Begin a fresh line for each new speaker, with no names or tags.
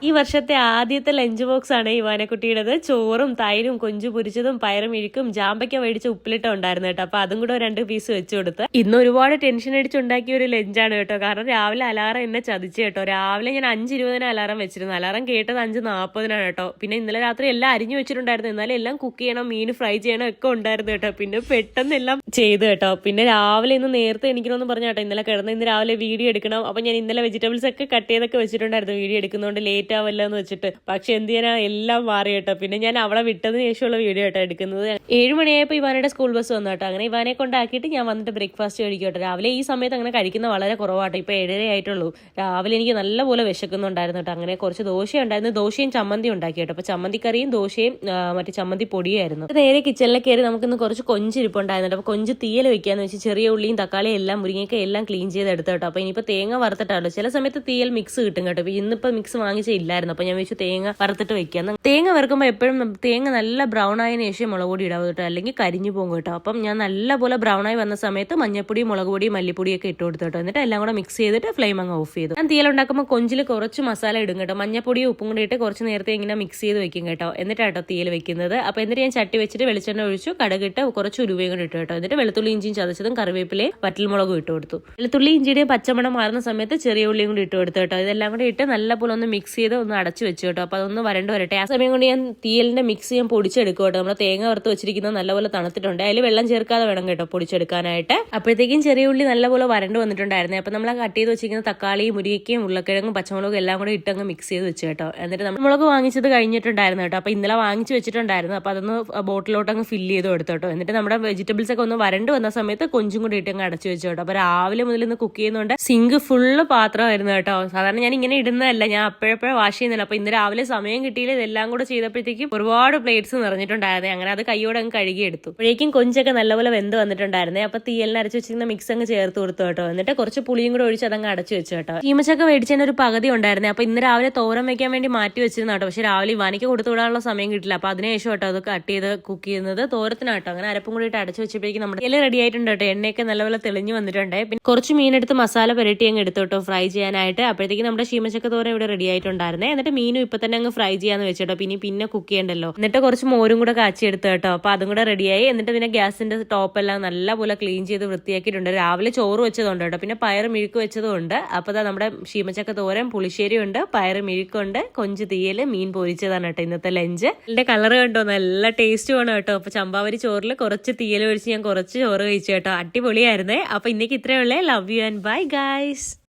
ഈ വർഷത്തെ ആദ്യത്തെ ലഞ്ച് ബോക്സ് ആണ് ഇവാനക്കുട്ടിയുടേത്. ചോറും തൈരും കൊഞ്ചു പൊരിച്ചതും പയറും ഇഴുക്കും ജാമ്പയ്ക്ക മേടിച്ച് ഉപ്പിലിട്ടും ഉണ്ടായിരുന്നു കേട്ടോ. അപ്പൊ അതും കൂടെ 2 പീസ് വെച്ച് കൊടുത്ത്. ഇന്ന് ഒരുപാട് ടെൻഷൻ അടിച്ചുണ്ടാക്കിയ ഒരു ലഞ്ചാണ് കേട്ടോ. കാരണം രാവിലെ അലാറം എന്നെ ചതിച്ചു കേട്ടോ. രാവിലെ ഞാൻ 5:20 അലാറം വെച്ചിരുന്നു. അലാറം കേട്ടത് 5:40 കേട്ടോ. പിന്നെ ഇന്നലെ രാത്രി എല്ലാം അരിഞ്ഞു വെച്ചിട്ടുണ്ടായിരുന്നു. എന്നാലും എല്ലാം കുക്ക് ചെയ്യണം, മീൻ ഫ്രൈ ചെയ്യണം ഒക്കെ ഉണ്ടായിരുന്നു കേട്ടോ. പിന്നെ പെട്ടെന്ന് എല്ലാം ചെയ്തു കേട്ടോ. പിന്നെ രാവിലെ ഇന്ന് നേരത്തെ എണീക്കണമെന്ന് പറഞ്ഞു കേട്ടോ. ഇന്നലെ കിടന്ന് ഇന്ന് രാവിലെ വീഡിയോ എടുക്കണം. അപ്പൊ ഞാൻ ഇന്നലെ വെജിറ്റബിൾസ് ഒക്കെ കട്ട് ചെയ്തൊക്കെ വെച്ചിട്ടുണ്ടായിരുന്നു വീഡിയോ എടുക്കുന്നതുകൊണ്ട് ലേറ്റ് ആവല്ലോ എന്ന് വെച്ചിട്ട്. പക്ഷെ എന്ത് ചെയ്യാനാ, എല്ലാം മാറി കേട്ടോ. പിന്നെ ഞാൻ അവളെ വിട്ടതിന് ശേഷമുള്ള വീഡിയോ കേട്ടോ എടുക്കുന്നത്. 7 മണിയായപ്പോൾ ഇവാനയുടെ സ്കൂൾ ബസ് വന്നു കേട്ടോ. അങ്ങനെ ഇവാനെ കൊണ്ടാക്കിയിട്ട് ഞാൻ വന്നിട്ട് ബ്രേക്ക്ഫാസ്റ്റ് കഴിക്കും കേട്ടോ. രാവിലെ ഈ സമയത്ത് അങ്ങനെ കഴിക്കുന്ന വളരെ കുറവാട്ടോ. ഇപ്പൊ 7:30 ആയിട്ടുള്ളൂ. രാവിലെ എനിക്ക് നല്ലപോലെ വിശക്കുന്നുണ്ടായിരുന്നു കേട്ടോ. അങ്ങനെ കുറച്ച് ദോശ ഉണ്ടായിരുന്നു. ദോശയും ചമ്മന്തി ഉണ്ടാക്കി കേട്ടോ. അപ്പൊ ചമ്മന്തിക്കറിയും ദോശയും മറ്റേ ചമ്മന്തി പൊടിയായിരുന്നു. നേരെ കിച്ചണിൽ കയറി നമുക്കിന്ന് കുറച്ച് കൊഞ്ചിരിപ്പുണ്ടായിരുന്നു. അപ്പൊ കൊഞ്ച് തീയൽ വെക്കാന്ന് വെച്ച് ചെറിയ ഉള്ളിയും തക്കാളിയും എല്ലാം മുരിങ്ങയൊക്കെ എല്ലാം ക്ലീൻ ചെയ്ത് എടുത്തു കേട്ടോ. അപ്പൊ ഇനിയിപ്പോ തേങ്ങ വറുത്തിട്ടാണല്ലോ. ചില സമയത്ത് തീയൽ മിക്സ് കിട്ടും കേട്ടോ. ഇന്നിപ്പോ മിക്സ് വാങ്ങിച്ചില്ലായിരുന്നു. അപ്പൊ ഞാൻ വെച്ചു തേങ്ങ വറുത്തിട്ട് വെക്കാം. തേങ്ങ വറുക്കുമ്പോൾ എപ്പോഴും തേങ്ങ നല്ല ബ്രൗൺ ആയതിനു ശേഷം മുളക് പൊടി ഇടാവും കേട്ടോ, അല്ലെങ്കിൽ കരിഞ്ഞു പോകും കേട്ടോ. അപ്പം ഞാൻ നല്ലപോലെ ബ്രൗൺ ആയി വന്ന സമയത്ത് മഞ്ഞപ്പൊടി മുളക് പൊടി മല്ലിപ്പൊടിയൊക്കെ ഇട്ട് കൊടുത്തു കേട്ടോ. എന്നിട്ട് എല്ലാം കൂടെ മിക്സ് ചെയ്തിട്ട് ഫ്ലെയിം അങ്ങ് ഓഫ് ചെയ്തു. ഞാൻ തീയൽ ഉണ്ടാക്കുമ്പോൾ കൊഞ്ചിൽ കുറച്ച് മസാല ഇടും കേട്ടോ. മഞ്ഞപ്പൊടിയും ഉപ്പും കൂടി ഇട്ട് കുറച്ച് നേരത്തെ ഇങ്ങനെ മിക്സ് ചെയ്ത് വെക്കും കേട്ടോ. എന്നിട്ടാട്ടോ തീയൽ വെക്കുന്നത്. അപ്പൊ എന്നിട്ട് ഞാൻ ചട്ടി വെച്ചിട്ട് വെളിച്ചെണ്ണ ഒഴിച്ചു, കടുകിട്ട് കുറച്ച് ഉരുവയും കൂടി ഇട്ടു കേട്ടോ. എന്നിട്ട് വെളുത്തുള്ളി ഇഞ്ചിയും ചതച്ചതും കറിവേപ്പിലയും വറ്റൽമുളകും ഇട്ട് കൊടുത്തു. വെളുത്തുള്ളി ഇഞ്ചിയുടെയും പച്ചമണം മാറുന്ന സമയത്ത് ചെറിയ ഉള്ളിയും കൂടി ഇട്ട് കൊടുത്തു കേട്ടോ. ഇതെല്ലാം കൂടി ഇട്ട് നല്ലപോലെ ഒന്ന് മിക്സ് ചെയ്ത് ഒന്ന് അടച്ചു വെച്ചു കേട്ടോ. അപ്പൊ അതൊന്ന് വരണ്ട് വരട്ടെ. ആ സമയം കൊണ്ട് ഞാൻ തീയലിന്റെ മിക്സ് ഞാൻ പൊടിച്ചെടുക്കും കേട്ടോ. നമ്മൾ തേങ്ങ വറുത്ത് വെച്ചിരിക്കുന്നത് നല്ലപോലെ തണുത്തിട്ടുണ്ട്. അതിൽ വെള്ളം ചേർക്കാതെ വേണം കേട്ടോ പൊടിച്ചെടുക്കാനായിട്ട്. അപ്പോഴത്തേക്കും ചെറിയ ഉള്ളി നല്ലപോലെ വരണ്ട് വന്നിട്ടുണ്ടായിരുന്നു. അപ്പൊ നമ്മൾ ആ കട്ട് ചെയ്ത് വെച്ചിരിക്കുന്ന തക്കാളിയും മുരിങ്ങയ്ക്കയും ഉരുളക്കിഴങ്ങും പച്ചമുളകും എല്ലാം കൂടെ ഇട്ടങ്ങ് മിക്സ് ചെയ്ത് വെച്ചു കേട്ടോ. എന്നിട്ട് നമ്മൾ മുളക് വാങ്ങിച്ചത് കഴിഞ്ഞിട്ടുണ്ടായിരുന്നു കേട്ടോ. അപ്പൊ ഇന്നലെ വാങ്ങിച്ചു വെച്ചിട്ടുണ്ടായിരുന്നു. അപ്പൊ അതൊന്ന് ബോട്ടിലോട്ട് അങ്ങ് ഫില്ല് ചെയ്ത് കൊടുത്തു കേട്ടോ. എന്നിട്ട് നമ്മുടെ വെജിറ്റബിൾസ് ഒക്കെ ഒന്ന് വരണ്ട് വന്ന സമയത്ത് കൊഞ്ചും കൂടി ഇട്ട് അങ്ങ് അടച്ചു വെച്ചു കേട്ടോ. അപ്പൊ രാവിലെ മുതൽ ഇന്ന് കുക്ക് ചെയ്യുന്നതുകൊണ്ട് സിങ്ക് ഫുള്ള് പാത്രമായിരുന്നു കേട്ടോ. സാധാരണ ഞാൻ ഇങ്ങനെ ഇടുന്നതല്ല, ഞാൻ അപ്പോഴപ്പോഴും വാഷ് ചെയ്യുന്നില്ല. അപ്പൊ ഇന്ന് രാവിലെ സമയം കിട്ടിയില്ല. ഇതെല്ലാം കൂടെ ചെയ്തപ്പോഴത്തേക്കും ഒരുപാട് പ്ലേറ്റ്സ് നിറഞ്ഞിട്ടുണ്ടായിരുന്നേ. അങ്ങനെ അത് കൈയോടെ അങ്ങ് കഴുകിയെടുത്തു. അപ്പോഴേക്കും കൊഞ്ചൊക്കെ നല്ലപോലെ വെന്ത് വന്നിട്ടുണ്ടായിരുന്നേ. അപ്പൊ തീയലിന് അരച്ചു വെച്ചിരുന്ന മിക്സ് അങ്ങ് ചേർത്ത് കൊടുത്തു കേട്ടോ. എന്നിട്ട് കുറച്ച് പുളിയും കൂടെ ഒഴിച്ച് അതങ്ങ് അടച്ചു വെച്ചു കേട്ടോ. ചീമച്ചക്ക മേടിച്ചതിന് ഒരു പകുതി ഉണ്ടായിരുന്നേ. അപ്പൊ ഇന്ന് രാവിലെ തോരൻ വെക്കാൻ വേണ്ടി മാറ്റി വെച്ചിരുന്നു കേട്ടോ. പക്ഷെ രാവിലെ ഇവാനിക്ക് കൊടുത്തു വിടാനുള്ള സമയം കിട്ടില്ല. അപ്പൊ അതിനുശേഷം കേട്ടോ അത് കട്ട് ചെയ്ത് കുക്ക് ചെയ്യുന്നത് തോരത്തിനാട്ടോ. അങ്ങനെ അരപ്പും കൂടി ഇട്ട് അടച്ചു വെച്ചപ്പോഴേക്കും നമ്മുടെ ഇല റെഡി ആയിട്ടുണ്ട് കേട്ടോ. എണ്ണയൊക്കെ നല്ലപോലെ തെളിഞ്ഞു വന്നിട്ടുണ്ട്. പിന്നെ കുറച്ച് മീനെടുത്ത് മസാല പുരട്ടി അങ്ങ് എടുത്തു കേട്ടോ ഫ്രൈ ചെയ്യാനായിട്ട്. അപ്പോഴത്തേക്കും നമ്മുടെ ചീമച്ചക്ക തോരൻ ഇവിടെ റെഡി ആയിട്ടുണ്ടായിരുന്നേ. എന്നിട്ട് മീനും ഇപ്പൊ തന്നെ അങ്ങ് ഫ്രൈ ചെയ്യാന്ന് വെച്ചോട്ടോ. പിന്നെ കുക്ക് ചെയ്യണ്ടല്ലോ. എന്നിട്ട് കുറച്ച് മോരും കൂടെ കാച്ചി എടുത്തു കേട്ടോ. അപ്പൊ അതും കൂടെ റെഡിയായി. എന്നിട്ട് പിന്നെ ഗ്യാസിന്റെ ടോപ്പ് എല്ലാം നല്ലപോലെ ക്ലീൻ ചെയ്ത് വൃത്തിയാക്കിയിട്ടുണ്ട്. രാവിലെ ചോറ് വെച്ചതുകൊണ്ട് കേട്ടോ. പിന്നെ പയറ് മിഴുക്ക് വെച്ചതുകൊണ്ട്. അപ്പൊ നമ്മുടെ ചീമച്ചക്ക തോരൻ, പുളിശ്ശേരി ഉണ്ട്, പയറ് മിഴുക്കുണ്ട്, കൊഞ്ച് തീയല്, മീൻ പൊരിച്ചതാണ് കേട്ടോ ഇന്നത്തെ ലഞ്ച്. ഇതിന്റെ കളർ കണ്ടോ, നല്ല ടേസ്റ്റ് വേണം കേട്ടോ. അപ്പൊ ചമ്പാവരി ചോറിൽ കുറച്ച് തീയൽ ഒഴിച്ച് ഞാൻ കുറച്ച് ചോറ് കഴിച്ചു കേട്ടോ. അടിപൊളിയായിരുന്നേ. അപ്പൊ ഇന്നേക്ക് ഇത്രയേ ഉള്ളേ. Love you and bye guys.